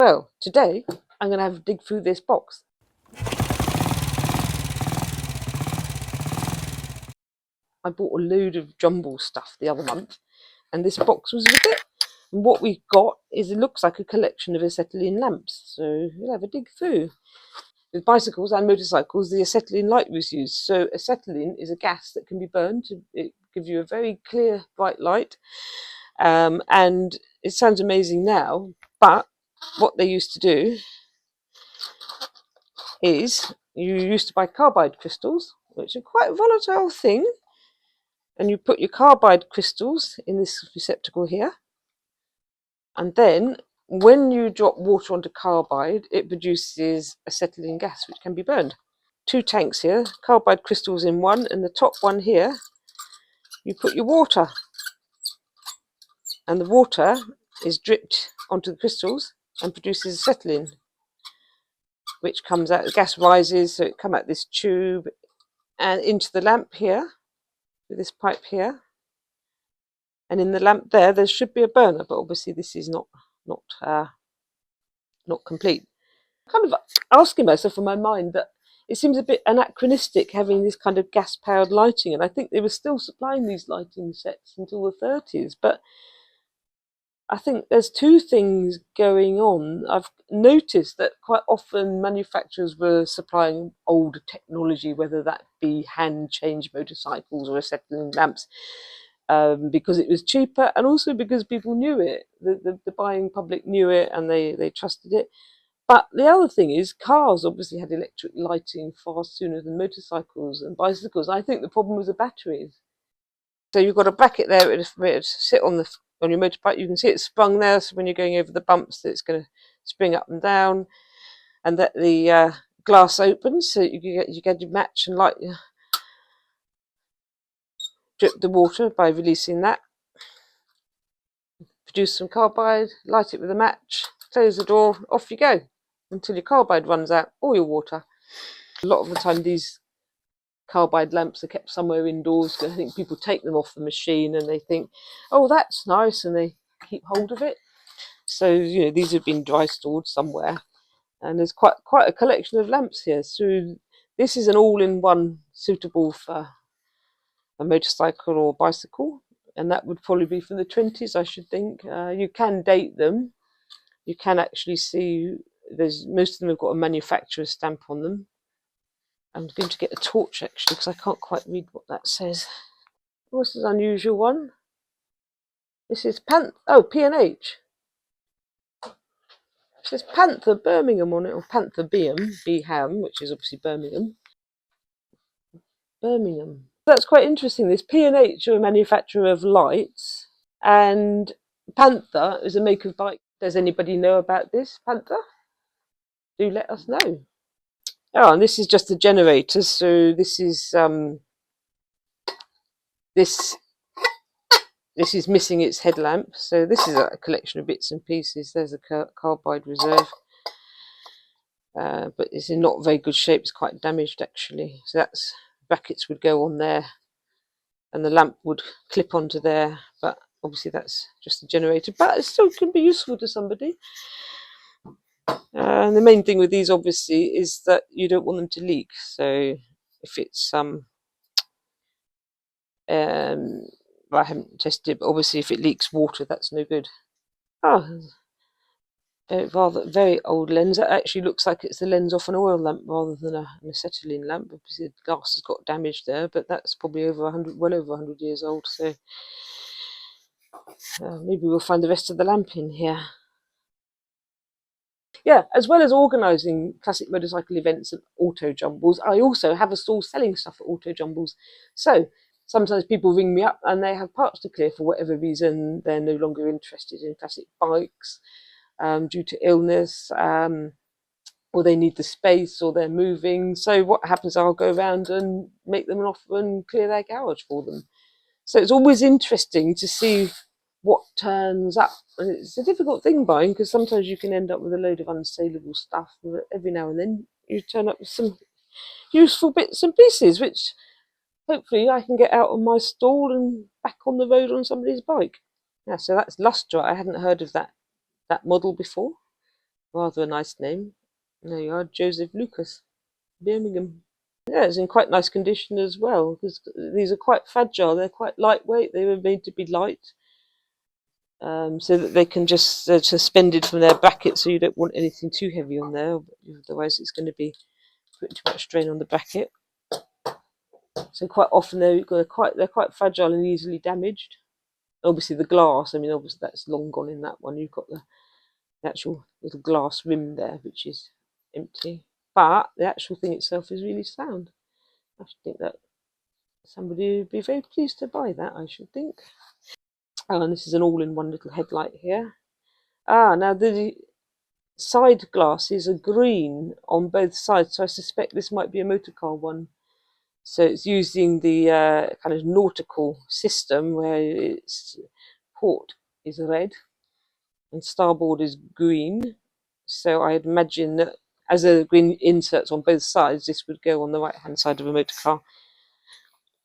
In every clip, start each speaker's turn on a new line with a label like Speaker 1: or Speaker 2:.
Speaker 1: Well, today I'm going to have a dig through this box. I bought a load of jumble stuff the other month, and this box was with it. And what we've got is, it looks like a collection of acetylene lamps, so we'll have a dig through. With bicycles and motorcycles, the acetylene light was used. So acetylene is a gas that can be burned. It gives you a very clear, bright light. And it sounds amazing now, but what they used to do is, you used to buy carbide crystals, which are quite a volatile thing, and you put your carbide crystals in this receptacle here, and then when you drop water onto carbide, it produces acetylene gas, which can be burned. 2 tanks here, carbide crystals in one, and the top one here, you put your water, and the water is dripped onto the crystals and produces acetylene, which comes out, the gas rises, so it comes out this tube and into the lamp here, with this pipe here, and in the lamp there should be a burner, but obviously this is not complete. Kind of asking myself in my mind that it seems a bit anachronistic having this kind of gas-powered lighting, and I think they were still supplying these lighting sets until the 30s, but I think there's 2 things going on. I've noticed that quite often manufacturers were supplying old technology, whether that be hand-changed motorcycles or acetylene lamps, because it was cheaper, and also because people knew it. The buying public knew it, and they trusted it. But the other thing is, cars obviously had electric lighting far sooner than motorcycles and bicycles. I think the problem was the batteries. So you've got a bracket there, it'd sit on your motorbike. You can see it sprung there, so when you're going over the bumps, it's going to spring up and down, and that the glass opens, so you get your match and light, drip the water by releasing that. Produce some carbide, light it with a match, close the door, off you go, until your carbide runs out, or your water. A lot of the time these carbide lamps are kept somewhere indoors, because I think people take them off the machine and they think, oh, that's nice, and they keep hold of it. So, you know, these have been dry stored somewhere, and there's quite a collection of lamps here. So this is an all-in-one, suitable for a motorcycle or bicycle, and that would probably be from the 20s, I should think. You can date them. You can actually see most of them have got a manufacturer's stamp on them. I'm going to get a torch actually, because I can't quite read what that says. Oh, this is an unusual one. This is P&H. It says Panther Birmingham on it, or Panther Beham, which is obviously Birmingham. That's quite interesting. This P&H are a manufacturer of lights, and Panther is a make of bike. Does anybody know about this, Panther? Do let us know. Oh, and this is just the generator. So this is this is missing its headlamp. So this is a collection of bits and pieces. There's a carbide reserve, but it's in not very good shape. It's quite damaged actually. So that's, brackets would go on there, and the lamp would clip onto there. But obviously that's just a generator, but it still can be useful to somebody. And the main thing with these obviously is that you don't want them to leak. So if it's I haven't tested it, but obviously if it leaks water, that's no good. Oh, very old lens. That actually looks like it's the lens off an oil lamp rather than an acetylene lamp. Obviously the glass has got damage there, but that's probably well over 100 years old. So maybe we'll find the rest of the lamp in here. Yeah, as well as organising classic motorcycle events and auto jumbles, I also have a stall selling stuff at auto jumbles. So sometimes people ring me up and they have parts to clear for whatever reason. They're no longer interested in classic bikes due to illness, or they need the space, or they're moving. So what happens, I'll go around and make them an offer and clear their garage for them. So it's always interesting to see what turns up. And it's a difficult thing buying, because sometimes you can end up with a load of unsaleable stuff, but every now and then you turn up with some useful bits and pieces, which hopefully I can get out of my stall and back on the road on somebody's bike. Yeah, so that's Lustra. I hadn't heard of that model before. Rather a nice name. There you are, Joseph Lucas, Birmingham. Yeah, it's in quite nice condition as well, because these are quite fragile. They're quite lightweight. They were made to be light, so that they can just they're suspended from their bracket, so you don't want anything too heavy on there. Otherwise, it's going to be putting too much strain on the bracket. So quite often they're quite fragile and easily damaged. Obviously, the glass. I mean, obviously that's long gone in that one. You've got the actual little glass rim there, which is empty. But the actual thing itself is really sound. I should think that somebody would be very pleased to buy that, I should think. Oh, and this is an all-in-one little headlight here. Now the side glasses are green on both sides, so I suspect this might be a motor car one. So it's using the kind of nautical system where its port is red and starboard is green. So I'd imagine that as there are green inserts on both sides, this would go on the right-hand side of a motor car.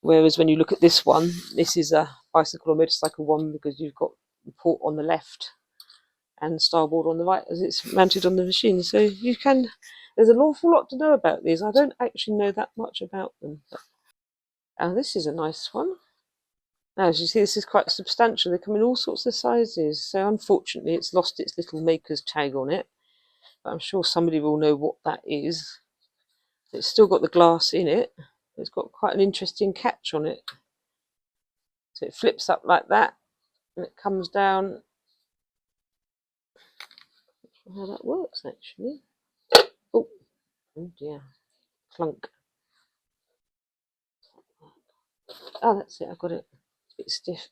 Speaker 1: Whereas when you look at this one, this is a bicycle or motorcycle one because you've got the port on the left and starboard on the right as it's mounted on the machine. So you can, there's an awful lot to know about these. I don't actually know that much about them. This is a nice one. Now, as you see, this is quite substantial. They come in all sorts of sizes. So unfortunately, it's lost its little maker's tag on it. But I'm sure somebody will know what that is. It's still got the glass in it. It's got quite an interesting catch on it. So it flips up like that, and it comes down. I don't know how that works, actually. Oh dear. Clunk. Oh, that's it. I got it. It's a bit stiff.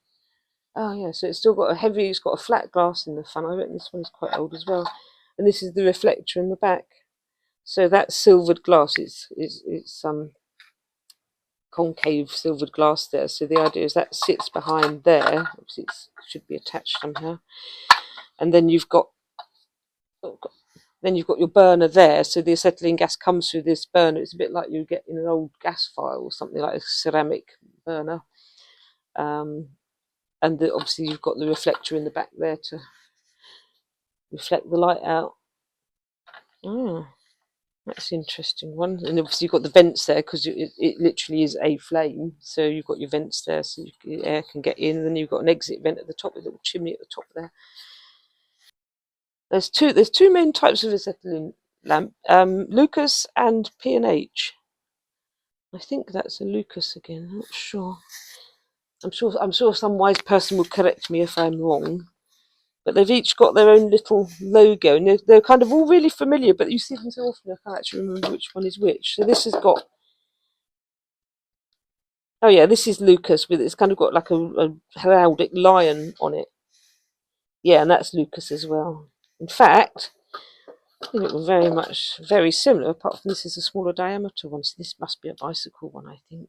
Speaker 1: Oh yeah, so it's still got it's got a flat glass in the front. I reckon this one is quite old as well. And this is the reflector in the back. So that's silvered glass. It's concave silvered glass there. So the idea is that sits behind there. Obviously, it should be attached somehow. And then you've got your burner there. So the acetylene gas comes through this burner. It's a bit like you get in an old gas fire or something like a ceramic burner. And obviously you've got the reflector in the back there to reflect the light out. That's an interesting one. And obviously you've got the vents there because it literally is a flame. So you've got your vents there so air can get in. And then you've got an exit vent at the top with a little chimney at the top there. There's two main types of acetylene lamp, Lucas and P&H. I think that's a Lucas again. I'm not sure. I'm sure some wise person will correct me if I'm wrong. But they've each got their own little logo, and they're kind of all really familiar. But you see them so often, I can't actually remember which one is which. So this has got. Oh yeah, this is Lucas with it's kind of got like a heraldic lion on it. Yeah, and that's Lucas as well. In fact, they look very similar, apart from this is a smaller diameter one. So this must be a bicycle one, I think.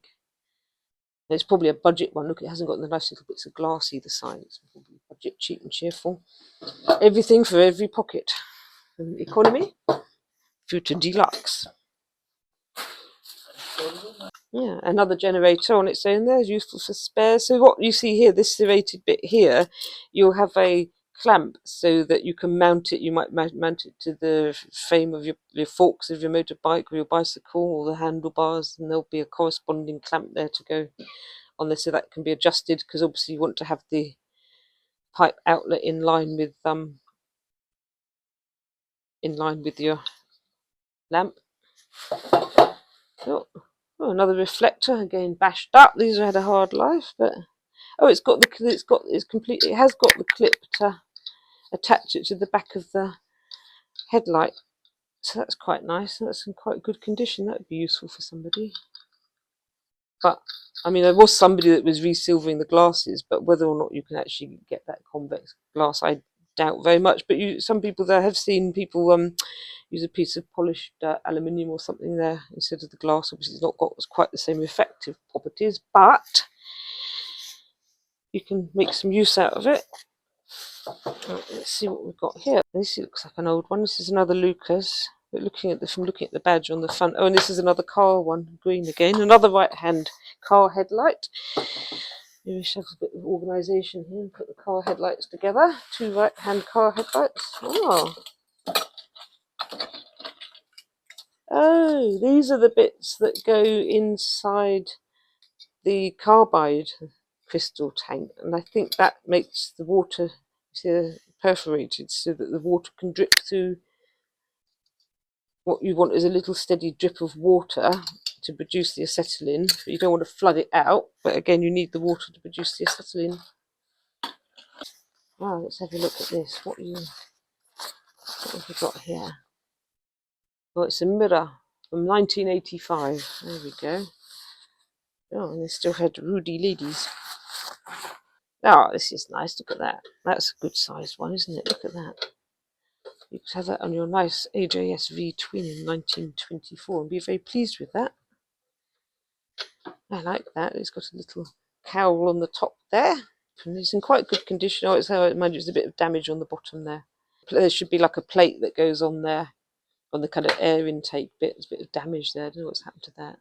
Speaker 1: It's probably a budget one. Look, it hasn't got the nice little bits of glass either side. It's probably budget, cheap and cheerful. Everything for every pocket. From economy through to deluxe. Yeah, another generator on its own there is useful for spares. So what you see here, this serrated bit here, you'll have a clamp so that you can mount it. You might mount it to the frame of your forks of your motorbike or your bicycle or the handlebars, and there'll be a corresponding clamp there to go on this, so that can be adjusted because obviously you want to have the pipe outlet in line with your lamp. Oh, another reflector again bashed up. These have had a hard life, but it has got the clip to attach it to the back of the headlight. So that's quite nice. That's in quite good condition. That would be useful for somebody. But I mean, there was somebody that was resilvering the glasses, but whether or not you can actually get that convex glass, I doubt very much. But some people there have seen people use a piece of polished aluminium or something there instead of the glass. Obviously, it's not got quite the same effective properties, but you can make some use out of it. Let's see what we've got here. This looks like an old one. This is another Lucas. But looking at the badge on the front. Oh, and this is another car one, green again. Another right-hand car headlight. Maybe we should have a bit of organisation here and put the car headlights together. Two right-hand car headlights. Oh, Oh, these are the bits that go inside the carbide crystal tank, and I think that makes the water, see, perforated so that the water can drip through. What you want is a little steady drip of water to produce the acetylene, but you don't want to flood it out, but again you need the water to produce the acetylene. Wow, let's have a look at this. What have we got here? Oh, it's a mirror from 1985. There we go. Oh, and they still had Rudy ladies. Oh, this is nice. Look at that. That's a good sized one, isn't it? Look at that. You could have that on your nice AJSV twin in 1924 and be very pleased with that. I like that. It's got a little cowl on the top there. And it's in quite good condition. Oh, it's how it there's a bit of damage on the bottom there. There should be like a plate that goes on there, on the kind of air intake bit. There's a bit of damage there. I don't know what's happened to that.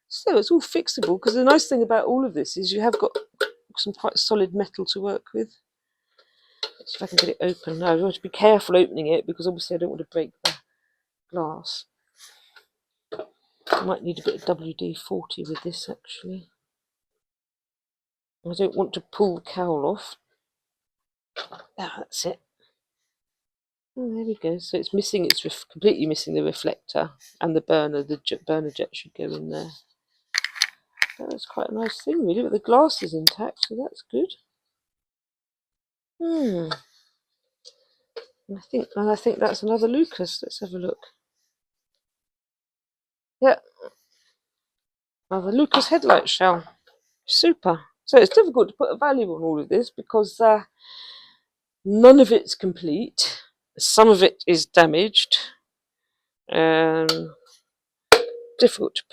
Speaker 1: So it's all fixable, because the nice thing about all of this is you have got some quite solid metal to work with. Let's see if I can get it open. Now, I want to be careful opening it, because obviously I don't want to break the glass. I might need a bit of WD-40 with this, actually. I don't want to pull the cowl off. Ah, that's it. Oh, there we go. So it's missing, it's completely missing the reflector and the burner. The burner jet should go in there. That's quite a nice thing, really, but the glass is intact, so that's good. I think that's another Lucas. Let's have a look. Yeah, another Lucas headlight shell. Super. So it's difficult to put a value on all of this because none of it's complete. Some of it is damaged. Difficult to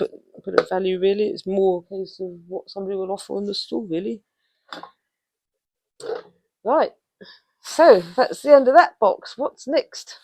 Speaker 1: put a value, really. It's more a case of what somebody will offer on the stall, really. Right. So that's the end of that box. What's next?